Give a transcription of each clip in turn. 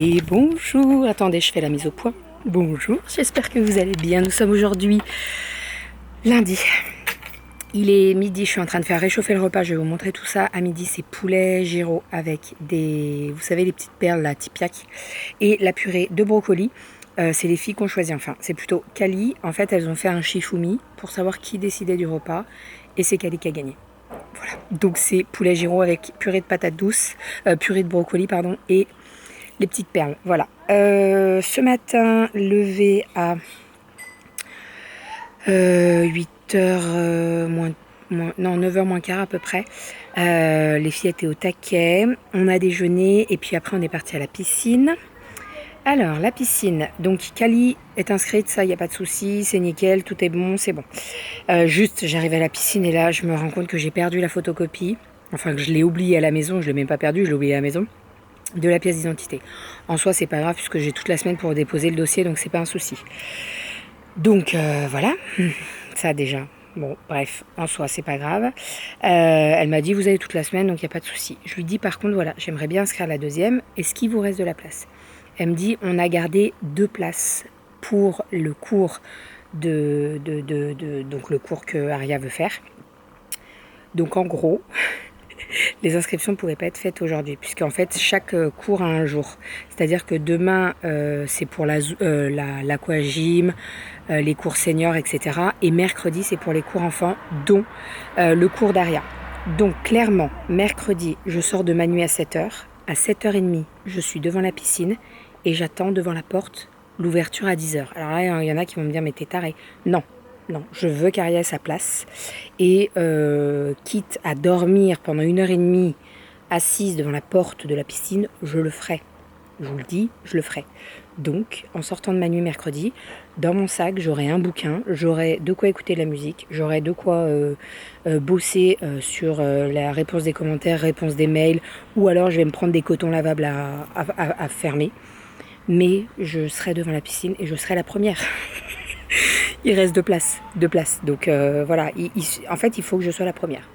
Et bonjour, attendez, je fais la mise au point. Bonjour, j'espère que vous allez bien. Nous sommes aujourd'hui lundi. Il est midi, je suis en train de faire réchauffer le repas. Je vais vous montrer tout ça. À midi, c'est poulet gyro avec des, vous savez, les petites perles, la tipiac, et la purée de brocoli. C'est les filles qui ont choisi, enfin, c'est plutôt Kali. En fait, elles ont fait un shifumi pour savoir qui décidait du repas. Et c'est Kali qui a gagné. Voilà, donc c'est poulet gyro avec purée de patates douces, purée de brocoli, pardon, et les petites perles, voilà. Ce matin, levé à 8h non, 9h moins quart à peu près. Les filles étaient au taquet. On a déjeuné et puis après on est parti à la piscine. Alors, la piscine. Donc, Kali est inscrite, ça, il n'y a pas de souci, c'est nickel, tout est bon, c'est bon. Juste, j'arrive à la piscine et là, je me rends compte que j'ai perdu la photocopie. Enfin, que je l'ai oubliée à la maison, je ne l'ai même pas perdue, je l'ai oubliée à la maison. De la pièce d'identité. En soi, c'est pas grave puisque j'ai toute la semaine pour déposer le dossier, donc c'est pas un souci. Donc voilà, ça déjà. Bon, bref, en soi, c'est pas grave. Elle m'a dit, vous avez toute la semaine, donc il n'y a pas de souci. Je lui dis, par contre, voilà, j'aimerais bien inscrire la deuxième. Est-ce qu'il vous reste de la place? Elle me dit, on a gardé 2 places pour le cours donc le cours que Aria veut faire. Donc en gros, les inscriptions ne pourraient pas être faites aujourd'hui, puisqu'en fait, chaque cours a un jour. C'est-à-dire que demain, c'est pour l'aquagym, les cours seniors, etc. Et mercredi, c'est pour les cours enfants, dont le cours d'Aria. Donc, clairement, mercredi, je sors de Manu à 7h. À 7h30, je suis devant la piscine et j'attends devant la porte l'ouverture à 10h. Alors là, il y en a qui vont me dire, mais t'es taré. Non. Non, je veux qu'Aria ait sa place. Et quitte à dormir pendant 1h30 assise devant la porte de la piscine, je le ferai. Je vous le dis, je le ferai. Donc, en sortant de ma nuit mercredi, dans mon sac, j'aurai un bouquin, j'aurai de quoi écouter de la musique, j'aurai de quoi bosser sur la réponse des commentaires, réponse des mails, ou alors je vais me prendre des cotons lavables à fermer. Mais je serai devant la piscine et je serai la première. Il reste 2 places. Donc voilà, en fait, il faut que je sois la première.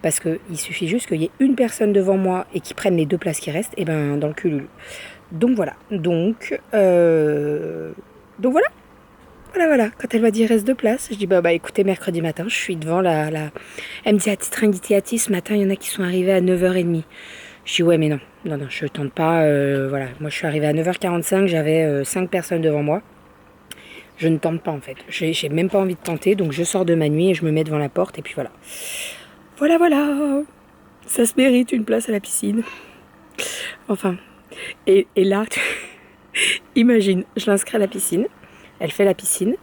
Parce qu'il suffit juste qu'il y ait une personne devant moi et qui prenne les 2 places qui restent, et ben dans le cul. Donc voilà. Donc voilà. Voilà. Quand elle m'a dit il reste 2 places, je dis bah écoutez, mercredi matin, je suis devant la... Elle me dit à titre indicatif, ce matin, il y en a qui sont arrivés à 9h30. Je dis ouais mais non, je tente pas. Voilà, moi je suis arrivée à 9h45, j'avais 5 personnes devant moi. Je ne tente pas en fait. J'ai même pas envie de tenter, donc je sors de ma nuit et je me mets devant la porte et puis voilà. Voilà. Ça se mérite une place à la piscine. Enfin. Et là, imagine, je l'inscris à la piscine. Elle fait la piscine.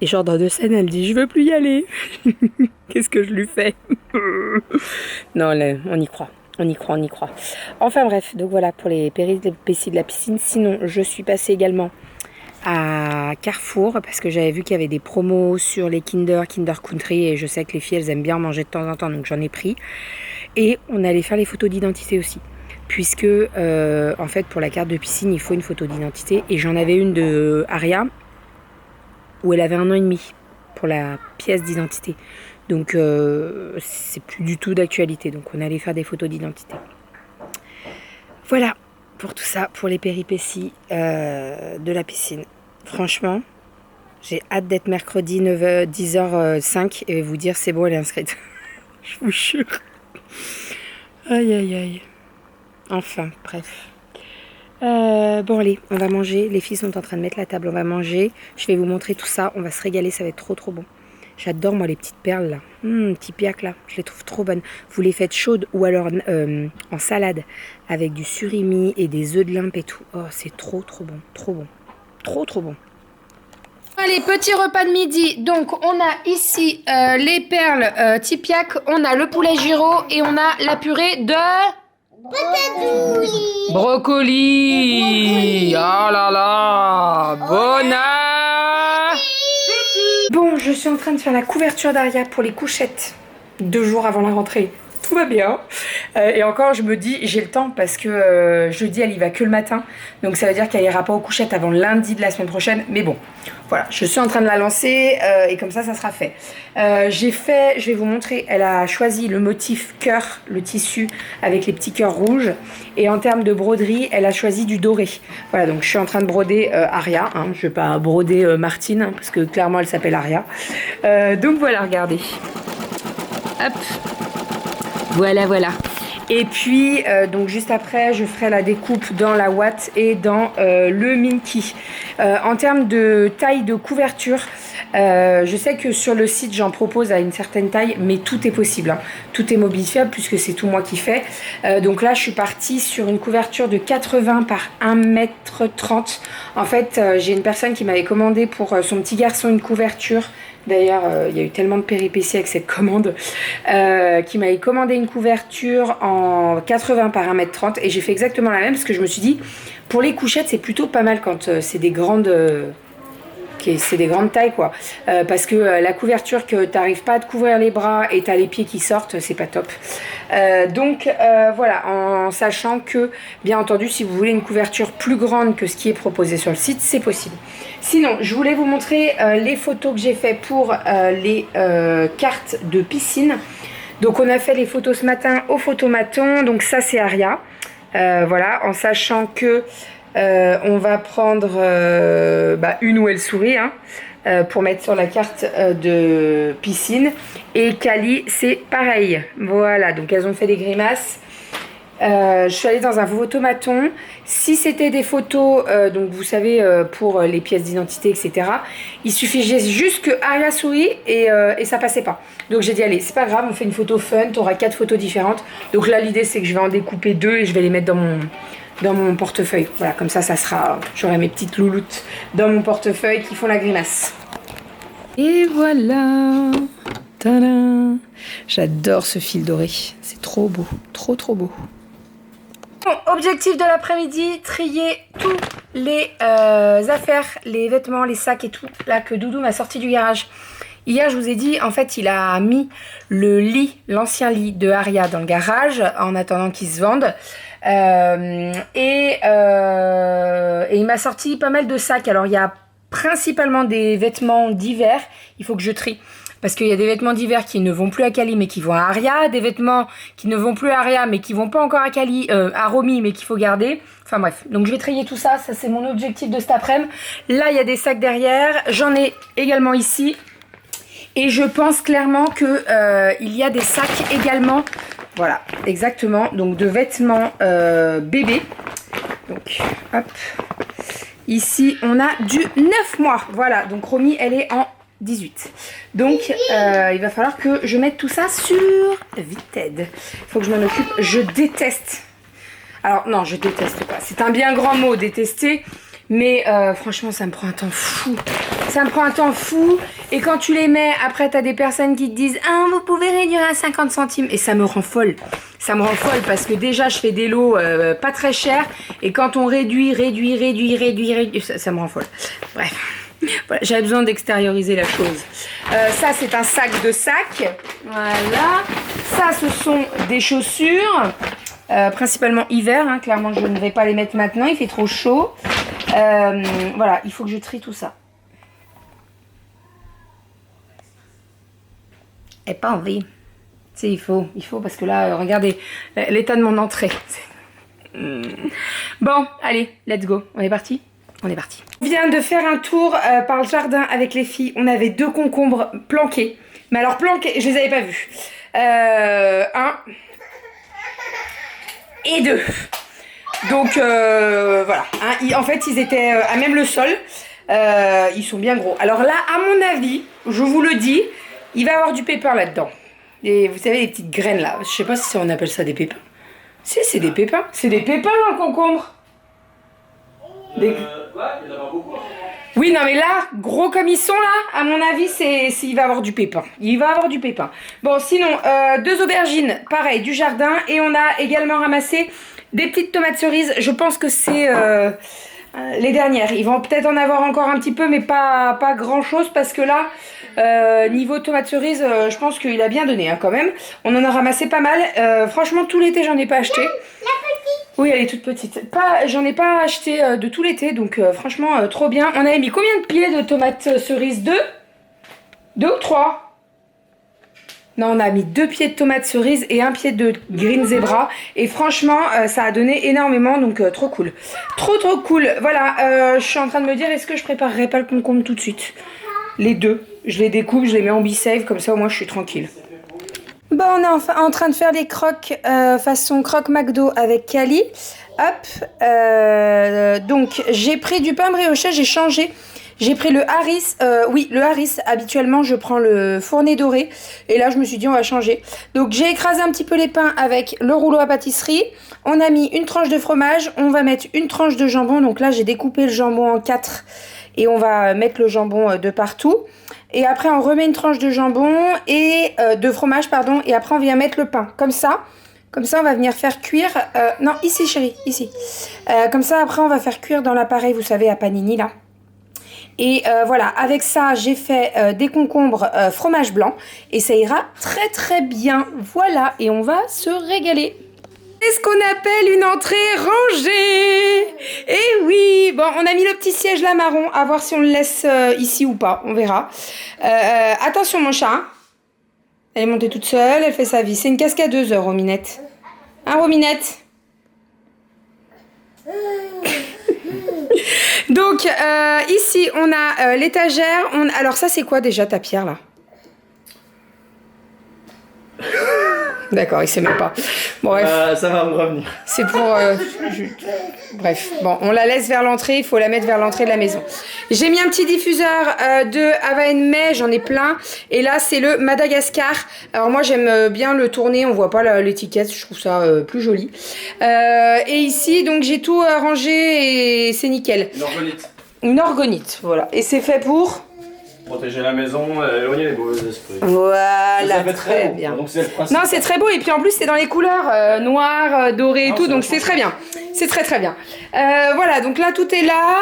Et genre dans 2 scènes, elle dit je veux plus y aller. Qu'est-ce que je lui fais? Non, là, on y croit. On y croit. Enfin bref, donc voilà pour les péripéties de la piscine. Sinon, je suis passée également à Carrefour parce que j'avais vu qu'il y avait des promos sur les Kinder Country et je sais que les filles elles aiment bien manger de temps en temps, donc j'en ai pris. Et on allait faire les photos d'identité aussi, puisque en fait pour la carte de piscine il faut une photo d'identité et j'en avais une de Aria où elle avait 1 an et demi pour la pièce d'identité, donc c'est plus du tout d'actualité, donc on allait faire des photos d'identité. Voilà pour tout ça, pour les péripéties de la piscine. Franchement, j'ai hâte d'être mercredi 9h, 10h05 et vous dire c'est bon, elle est inscrite. Je vous jure. Aïe. Enfin, bref. Bon allez, on va manger. Les filles sont en train de mettre la table, on va manger. Je vais vous montrer tout ça, on va se régaler, ça va être trop bon. J'adore moi les petites perles là, tipiac là, je les trouve trop bonnes. Vous les faites chaudes ou alors en salade avec du surimi et des œufs de limpe et tout. Oh c'est trop bon, trop bon. Allez, petit repas de midi. Donc on a ici les perles tipiac, on a le poulet gyro et on a la purée de... Brocoli. Oh là, bona. Bon, je suis en train de faire la couverture d'Aria pour les couchettes 2 jours avant la rentrée. tout va bien. Et encore, je me dis, j'ai le temps parce que jeudi, elle y va que le matin. Donc ça veut dire qu'elle ira pas aux couchettes avant lundi de la semaine prochaine. Mais bon, voilà, je suis en train de la lancer et comme ça sera fait. Je vais vous montrer, elle a choisi le motif cœur, le tissu avec les petits cœurs rouges. Et en termes de broderie, elle a choisi du doré. Voilà, donc je suis en train de broder Aria. Hein. Je vais pas broder Martine, hein, parce que clairement elle s'appelle Aria. Donc voilà, regardez. Hop. Voilà, voilà. Et puis, donc juste après, je ferai la découpe dans la Watt et dans le Minky. En termes de taille de couverture, je sais que sur le site, j'en propose à une certaine taille, mais tout est possible. Hein. Tout est modifiable puisque c'est tout moi qui fais. Donc là, je suis partie sur une couverture de 80 par 1,30 m. En fait, j'ai une personne qui m'avait commandé pour son petit garçon une couverture. D'ailleurs, il y a eu tellement de péripéties avec cette commande qui m'avait commandé une couverture en 80 par 1,30 m et j'ai fait exactement la même parce que je me suis dit, pour les couchettes, c'est plutôt pas mal quand c'est des grandes... c'est des grandes tailles quoi, parce que la couverture que tu n'arrives pas à te couvrir les bras et tu as les pieds qui sortent, c'est pas top. Donc voilà, en sachant que bien entendu si vous voulez une couverture plus grande que ce qui est proposé sur le site, c'est possible. Sinon, je voulais vous montrer les photos que j'ai fait pour les cartes de piscine. Donc on a fait les photos ce matin au photomaton, donc ça c'est Aria, voilà, en sachant que on va prendre une où elle sourit hein, pour mettre sur la carte de piscine. Et Kali, c'est pareil. Voilà, donc elles ont fait des grimaces. Je suis allée dans un photomaton. Si c'était des photos, donc vous savez, pour les pièces d'identité, etc., il suffisait juste que Aria sourit et ça passait pas. Donc j'ai dit, allez, c'est pas grave, on fait une photo fun, tu auras 4 photos différentes. Donc là, l'idée, c'est que je vais en découper 2 et je vais les mettre dans mon portefeuille. Voilà, comme ça sera... J'aurai mes petites louloutes dans mon portefeuille qui font la grimace. Et voilà. Tadam. J'adore ce fil doré. C'est trop beau. Trop, trop beau. Bon, objectif de l'après-midi, trier tous les affaires, les vêtements, les sacs et tout, là, que Doudou m'a sorti du garage. Hier, je vous ai dit, en fait, il a mis le lit, l'ancien lit de Aria dans le garage en attendant qu'il se vende. Et il m'a sorti pas mal de sacs. Alors, il y a principalement des vêtements d'hiver. Il faut que je trie. Parce qu'il y a des vêtements d'hiver qui ne vont plus à Kali mais qui vont à Aria. Des vêtements qui ne vont plus à Aria mais qui vont pas encore à Kali, à Romy mais qu'il faut garder. Enfin bref, donc je vais trier tout ça. Ça, c'est mon objectif de cet après-midi. Là, il y a des sacs derrière. J'en ai également ici. Et je pense clairement que il y a des sacs également. Voilà, exactement. Donc de vêtements bébés. Donc, hop. Ici, on a du 9 mois. Voilà, donc Romy, elle est en 18. Donc, il va falloir que je mette tout ça sur Vinted. Il faut que je m'en occupe. Je déteste. Alors, non, je déteste pas. C'est un bien grand mot, détester. Mais franchement, ça me prend un temps fou. Ça me prend un temps fou. Et quand tu les mets, après, tu as des personnes qui te disent « Ah, vous pouvez réduire à 50 centimes. » Et ça me rend folle. Ça me rend folle parce que déjà, je fais des lots pas très chers. Et quand on réduit, ça me rend folle. Bref. Voilà, j'avais besoin d'extérioriser la chose. Ça, c'est un sac de sac. Voilà. Ça, ce sont des chaussures. Principalement hiver. Hein. Clairement, je ne vais pas les mettre maintenant. Il fait trop chaud. Voilà, il faut que je trie tout ça. Et pas envie. Tu sais, il faut parce que là, regardez l'état de mon entrée. Bon, allez, let's go. On est parti ? On est parti. On vient de faire un tour par le jardin avec les filles. On avait 2 concombres planqués. Mais alors planqués, je les avais pas vus. 1 et 2. Donc voilà. Hein, en fait, ils étaient à même le sol. Ils sont bien gros. Alors là, à mon avis, je vous le dis, il va y avoir du pépin là-dedans. Et vous savez, les petites graines là. Je sais pas si on appelle ça des pépins. Si, c'est des pépins. C'est des pépins dans le concombre. Ouais, il y en a beaucoup. Oui, non, mais là, gros comme ils sont là, à mon avis, il va avoir du pépin. Il va avoir du pépin. Bon, sinon, 2 aubergines, pareil, du jardin. Et on a également ramassé des petites tomates cerises. Je pense que c'est Les dernières. Ils vont peut-être en avoir encore un petit peu, mais pas grand chose parce que là, niveau tomate cerise, je pense qu'il a bien donné hein, quand même. On en a ramassé pas mal. Franchement, tout l'été, j'en ai pas acheté. Oui, elle est toute petite. J'en ai pas acheté de tout l'été, donc franchement, trop bien. On avait mis combien de pieds de tomates cerises? Deux ou trois? Non, on a mis 2 pieds de tomates cerises et 1 pied de green zebra. Et franchement, ça a donné énormément, donc trop cool. Trop cool. Voilà, je suis en train de me dire, est-ce que je préparerai pas le concombre tout de suite? Les deux. Je les découpe, je les mets en be-save, comme ça au moins je suis tranquille. Bon, on est enfin en train de faire des croques façon croque McDo avec Kali. Hop. Donc, j'ai pris du pain brioché, j'ai changé. J'ai pris le Harris, oui le Harris, habituellement je prends le fourné doré et là je me suis dit on va changer. Donc j'ai écrasé un petit peu les pains avec le rouleau à pâtisserie, on a mis une tranche de fromage, on va mettre une tranche de jambon, donc là j'ai découpé le jambon en 4 et on va mettre le jambon de partout. Et après on remet une tranche de jambon et de fromage pardon et après on vient mettre le pain comme ça. Comme ça, on va venir faire cuire... non, ici chérie, ici. Comme ça, après, on va faire cuire dans l'appareil, vous savez, à panini, là. Et voilà, avec ça, j'ai fait des concombres fromage blanc. Et ça ira très bien. Voilà, et on va se régaler. C'est ce qu'on appelle une entrée rangée. Et oui, bon, on a mis le petit siège là marron. À voir si on le laisse ici ou pas, on verra. Attention mon chat. Elle est montée toute seule, elle fait sa vie. C'est une cascadeuse, Rominette. Hein, Rominette? Donc, ici, on a l'étagère. Alors, ça, c'est quoi déjà ta pierre, là? D'accord, il sait même pas. Bon, bref. Ça va me revenir. C'est pour... Bref, bon, on la laisse vers l'entrée. Il faut la mettre vers l'entrée de la maison. J'ai mis un petit diffuseur de Ava May. J'en ai plein. Et là, c'est le Madagascar. Alors, moi, j'aime bien le tourner. On voit pas l'étiquette. Je trouve ça plus joli. Et ici, donc, j'ai tout rangé et c'est nickel. Une orgonite. Une orgonite, voilà. Et c'est fait pour... protéger la maison, éloigner les mauvais esprits. Voilà, ça fait très beau. bien. Donc c'est le principe. Non, c'est très beau. Et puis en plus, c'est dans les couleurs noires, dorées et tout. Donc c'est très bien. C'est très bien. Voilà, donc là, tout est là.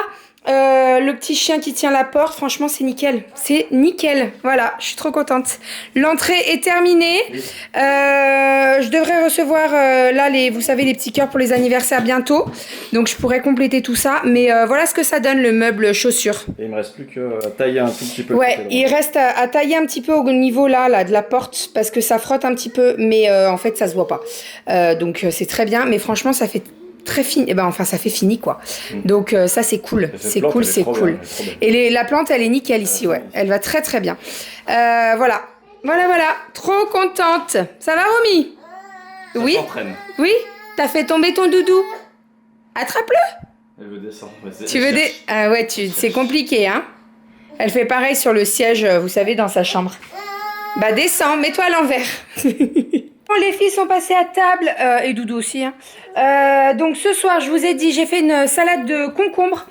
Le petit chien qui tient la porte, franchement, c'est nickel. C'est nickel. Voilà, je suis trop contente. L'entrée est terminée. Oui. Je devrais recevoir là, vous savez, les petits cœurs pour les anniversaires bientôt. Donc je pourrais compléter tout ça. Mais voilà ce que ça donne, le meuble chaussures. Et il me reste plus qu'à tailler un tout petit peu. Ouais, il reste à tailler un petit peu au niveau là de la porte parce que ça frotte un petit peu, mais en fait ça se voit pas. Donc c'est très bien, mais franchement ça fait très fini. Eh ben enfin ça fait fini quoi. Donc ça c'est cool, c'est cool, c'est cool. Et la plante elle est nickel ici, ouais. Elle va très bien. Voilà, trop contente. Ça va Romy? Oui. Oui. T'as fait tomber ton doudou. Attrape-le. Elle veut descendre. Tu veux des... Ah ouais, c'est compliqué, hein. Elle fait pareil sur le siège, vous savez, dans sa chambre. Bah descends, mets-toi à l'envers. Bon, les filles sont passées à table, et Doudou aussi. Hein. Donc ce soir, je vous ai dit, j'ai fait une salade de concombre,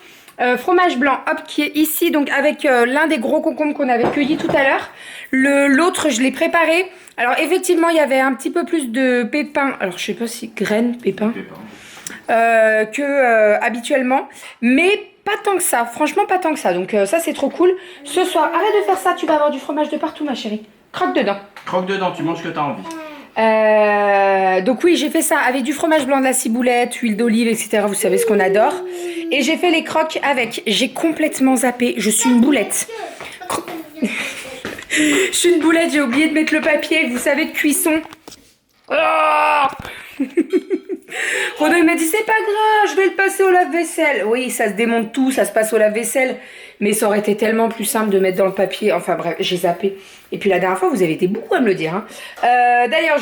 fromage blanc, hop, qui est ici, donc avec l'un des gros concombres qu'on avait cueillis tout à l'heure. L'autre, je l'ai préparé. Alors effectivement, il y avait un petit peu plus de pépins. Alors je sais pas si graines, pépins. Que habituellement, mais pas tant que ça, franchement pas tant que ça, donc ça c'est trop cool. Ce soir, arrête de faire ça, tu vas avoir du fromage de partout ma chérie, croque dedans. Croque dedans, tu manges ce que t'as envie. Donc oui, j'ai fait ça avec du fromage blanc, de la ciboulette, huile d'olive, etc. Vous savez ce qu'on adore. Et j'ai fait les croques avec, j'ai complètement zappé, je suis une boulette. Je suis une boulette, j'ai oublié de mettre le papier, vous savez, de cuisson. Rodolphe m'a dit c'est pas grave, je vais le passer au lave-vaisselle. Oui, ça se démonte tout, ça se passe au lave-vaisselle. Mais ça aurait été tellement plus simple de mettre dans le papier. Enfin bref, j'ai zappé. Et puis la dernière fois, vous avez été beaucoup à me le dire. Hein. D'ailleurs,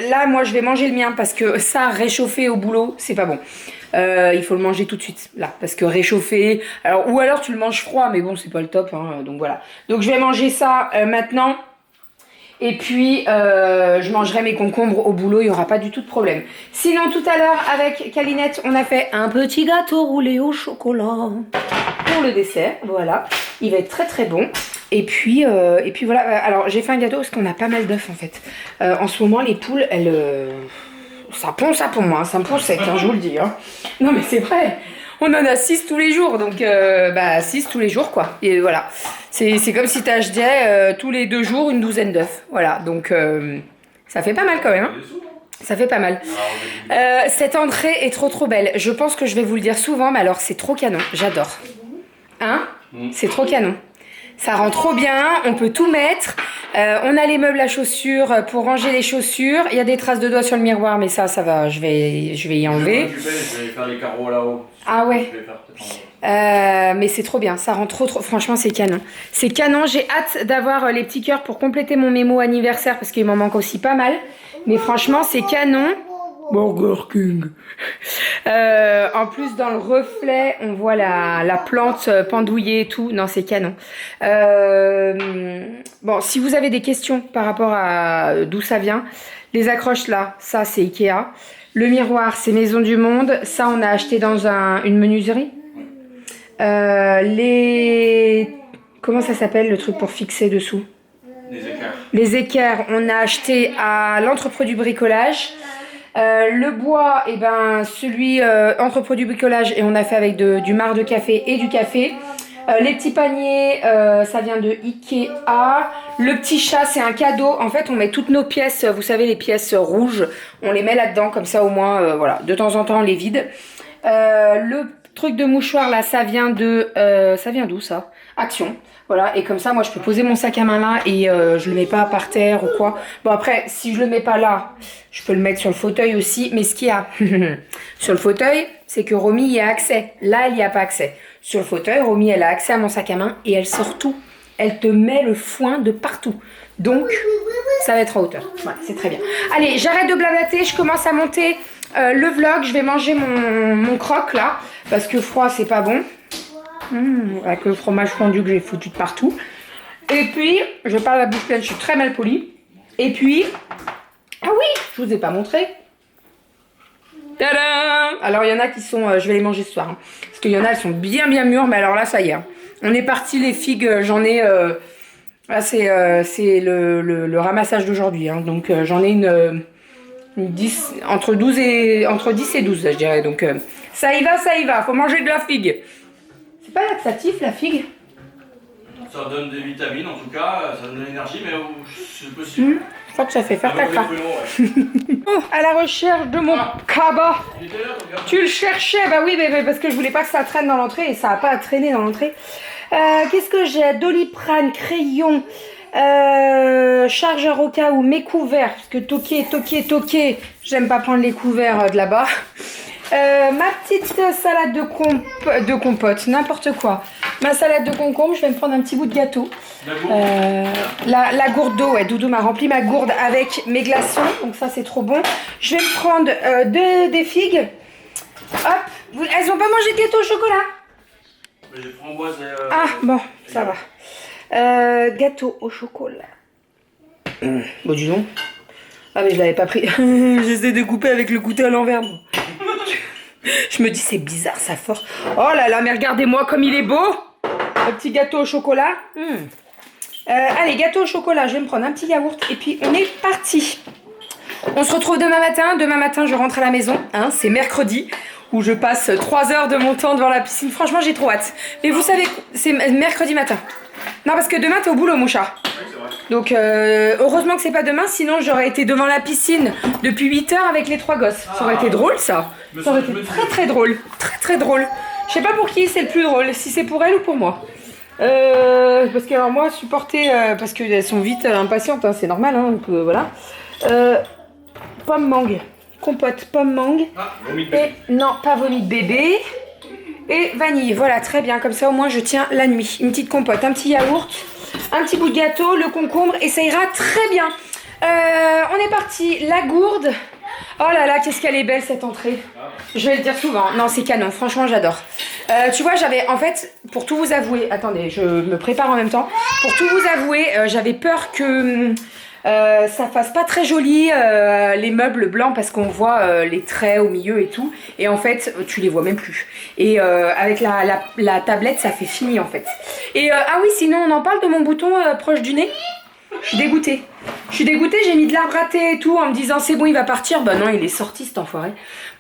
là, moi, je vais manger le mien parce que ça, réchauffer au boulot, c'est pas bon. Il faut le manger tout de suite, là. Parce que réchauffer... ou alors tu le manges froid, mais bon, c'est pas le top. Hein, donc voilà. Donc je vais manger ça maintenant. Et puis, je mangerai mes concombres au boulot, il n'y aura pas du tout de problème. Sinon, tout à l'heure, avec Calinette, on a fait un petit gâteau roulé au chocolat pour le dessert. Voilà, il va être très bon. Et puis voilà, alors j'ai fait un gâteau parce qu'on a pas mal d'œufs en fait. En ce moment, les poules, elles... ça pond moi, ça me pond sec, hein, je vous le dis. Hein. Non mais c'est vrai. On en a 6 tous les jours, donc 6 tous les jours quoi. Et voilà, c'est comme si tu achetais tous les 2 jours une douzaine d'œufs. Voilà, donc ça fait pas mal quand même. Hein. Ça fait pas mal. Cette entrée est trop belle. Je pense que je vais vous le dire souvent, mais alors c'est trop canon. J'adore. Hein? C'est trop canon. Ça rend trop bien, on peut tout mettre. On a les meubles à chaussures pour ranger les chaussures. Il y a des traces de doigts sur le miroir, mais ça va, je vais y enlever. Je vais faire les carreaux là-haut. Ah ouais. Mais c'est trop bien, ça rend trop. Franchement, c'est canon. C'est canon, j'ai hâte d'avoir les petits cœurs pour compléter mon mémo anniversaire parce qu'il m'en manque aussi pas mal. Mais franchement, c'est canon. Burger King. En plus, dans le reflet, on voit la plante pendouillée et tout. Non, c'est canon. Bon, si vous avez des questions par rapport à d'où ça vient, les accroches là, ça c'est Ikea. Le miroir, c'est Maison du Monde. Ça, on a acheté dans une menuiserie. Comment ça s'appelle le truc pour fixer dessous? Les équerres. Les équerres, on a acheté à l'entrepôt du bricolage. Le bois, et celui entrepôt du bricolage, et on a fait avec du marc de café et du café. Les petits paniers, ça vient de Ikea. Le petit chat, c'est un cadeau. En fait, on met toutes nos pièces, vous savez, les pièces rouges, on les met là-dedans, comme ça au moins, voilà, de temps en temps, on les vide. Le truc de mouchoir, là, ça vient d'où ça? Action. Voilà, et comme ça, moi, je peux poser mon sac à main là et je le mets pas par terre ou quoi. Bon, après, si je le mets pas là, je peux le mettre sur le fauteuil aussi. Mais ce qu'il y a sur le fauteuil, c'est que Romy y a accès. Là, elle n'y a pas accès. Sur le fauteuil, Romy, elle a accès à mon sac à main et elle sort tout. Elle te met le foin de partout. Donc, ça va être en hauteur. Voilà, c'est très bien. Allez, j'arrête de blablater. Je commence à monter le vlog. Je vais manger mon croque là. Parce que froid, c'est pas bon. Avec le fromage fondu que j'ai foutu de partout. Et puis, je parle la bouche pleine, je suis très mal polie. Et puis, ah oui, je vous ai pas montré. Tadam! Alors, il y en a qui sont, je vais les manger ce soir. Hein, parce qu'il y en a, elles sont bien mûres, mais alors là, ça y est. Hein. On est parti, les figues, j'en ai... là, c'est le ramassage d'aujourd'hui. Hein, donc, j'en ai une 10, entre 10 et 12, je dirais. Donc, ça y va, faut manger de la figue. C'est pas laxatif la figue? Ça donne des vitamines en tout cas, ça donne de l'énergie, mais c'est possible. Je crois que ça fait faire caca. À la recherche de mon cabas. Tu le cherchais? Bah oui, mais parce que je voulais pas que ça traîne dans l'entrée et ça a pas traîné dans l'entrée. Qu'est-ce que j'ai? Doliprane, crayon, chargeur au cas où, mes couverts, parce que toqué, j'aime pas prendre les couverts de là-bas. Ma petite salade de compote, n'importe quoi. Ma salade de concombre, je vais me prendre un petit bout de gâteau. La gourde d'eau, ouais, Doudou m'a rempli ma gourde avec mes glaçons, donc ça c'est trop bon. Je vais me prendre des figues. Hop, elles ont pas mangé de gâteau au chocolat? Les framboises et ah bon, ça va. Gâteau au chocolat. Bon, dis donc. Ah mais je l'avais pas pris. J'essaie de couper avec le couteau à l'envers. Je me dis c'est bizarre ça force. Oh là là, mais regardez-moi comme il est beau. Un petit gâteau au chocolat. Allez, gâteau au chocolat, je vais me prendre un petit yaourt et puis on est parti. On se retrouve demain matin. Demain matin, je rentre à la maison. Hein, c'est mercredi où je passe 3 heures de mon temps devant la piscine. Franchement, j'ai trop hâte. Mais vous savez, c'est mercredi matin. Non, parce que demain, t'es au boulot, mon chat. oui, c'est vrai. Donc, heureusement que c'est pas demain. Sinon, j'aurais été devant la piscine depuis 8 heures avec les 3 gosses. Ça aurait été drôle, ça. Ça aurait été très drôle. Très drôle. Je sais pas pour qui c'est le plus drôle. Si c'est pour elle ou pour moi. Parce que alors moi, supporter... parce qu'elles sont vite impatientes. Hein, c'est normal. Hein, donc, voilà. Pomme mangue. Compote pomme mangue. Ah, vomi de bébé. Et non, pas vomi de bébé. Et vanille. Voilà, très bien. Comme ça, au moins, je tiens la nuit. Une petite compote, un petit yaourt, un petit bout de gâteau, le concombre. Et ça ira très bien. On est parti. La gourde. Oh là là, qu'est-ce qu'elle est belle, cette entrée. Je vais le dire souvent. Non, c'est canon. Franchement, j'adore. Tu vois, j'avais... En fait, pour tout vous avouer... Attendez, je me prépare en même temps. Pour tout vous avouer, j'avais peur que... ça fasse pas très joli les meubles blancs parce qu'on voit les traits au milieu et tout, et en fait tu les vois même plus, et avec la tablette ça fait fini en fait. Et ah oui, sinon on en parle de mon bouton proche du nez. Je suis dégoûtée. Je suis dégoûtée, j'ai mis de l'arbre à thé et tout en me disant c'est bon, il va partir. Bah non, il est sorti cet enfoiré.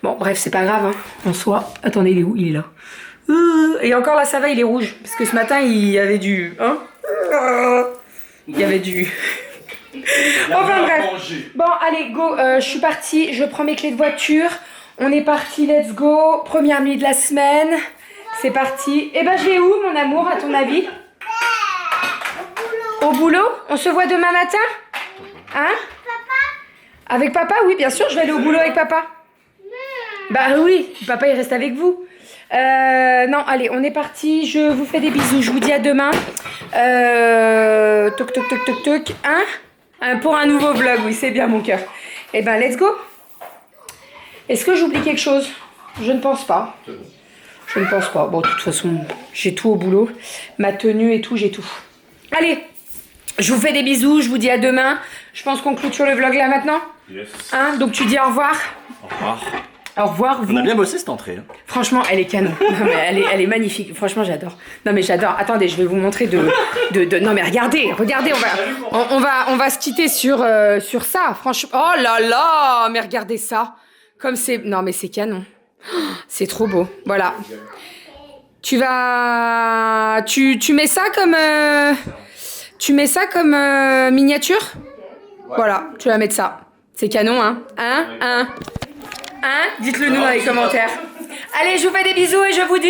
Bon, bref, c'est pas grave, hein, en soi. Attendez, il est où? Il est là. Et encore là, ça va, il est rouge. Parce que ce matin, il y avait du... Hein? Il y avait du... Enfin bref. Bon, allez, go. Je suis partie, je prends mes clés de voiture. On est parti, let's go. Première nuit de la semaine. C'est parti. Et ben, je vais où, mon amour, à ton avis? Au boulot? On se voit demain matin? Hein? Papa? Avec papa? Oui, bien sûr, je vais aller au boulot avec papa. Bah oui, papa, il reste avec vous. Non, allez, on est parti. Je vous fais des bisous. Je vous dis à demain. Toc, toc, toc, toc, toc. Hein? Pour un nouveau vlog, oui, c'est bien mon cœur. Eh ben, let's go. Est-ce que j'oublie quelque chose? Je ne pense pas. Je ne pense pas. Bon, de toute façon, j'ai tout au boulot. Ma tenue et tout, j'ai tout. Allez, je vous fais des bisous. Je vous dis à demain. Je pense qu'on clôture le vlog là maintenant. Yes. Hein? Donc, tu dis au revoir. Au revoir. Au revoir. On a bien bossé cette entrée. Hein. Franchement, elle est canon. Non, mais elle est magnifique. Franchement, j'adore. Non, mais j'adore. Attendez, je vais vous montrer de... Non, mais regardez, on va se quitter sur ça. Franchement, oh là là, mais regardez ça. Comme c'est... Non, mais c'est canon. C'est trop beau. Voilà. Tu vas... Tu mets ça comme... Tu mets ça comme miniature? Ouais. Voilà, tu vas mettre ça. C'est canon, hein? Hein? Dites-le nous dans les commentaires. Allez, je vous fais des bisous et je vous dis...